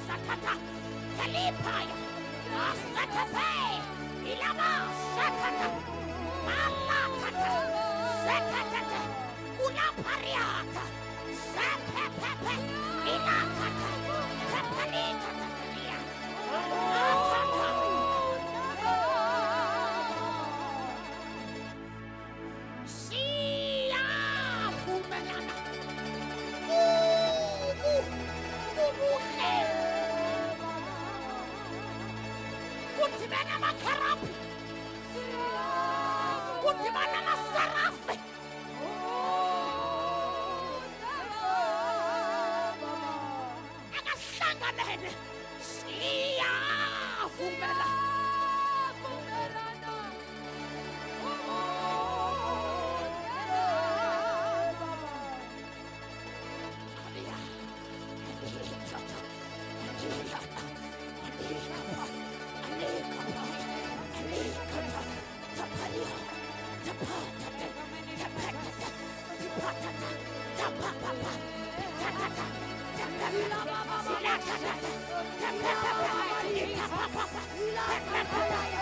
Sakata, Kalipaya, Asatape, Ilama, Sakata, Malatata, Sakata, Ulapariata, Sapepepe, Ilatata, Tapalita, Atata, Sia, Fumelana, Kutimana Makarapi, Kutimana Masarafi, Agasanganen, Sia Fumela.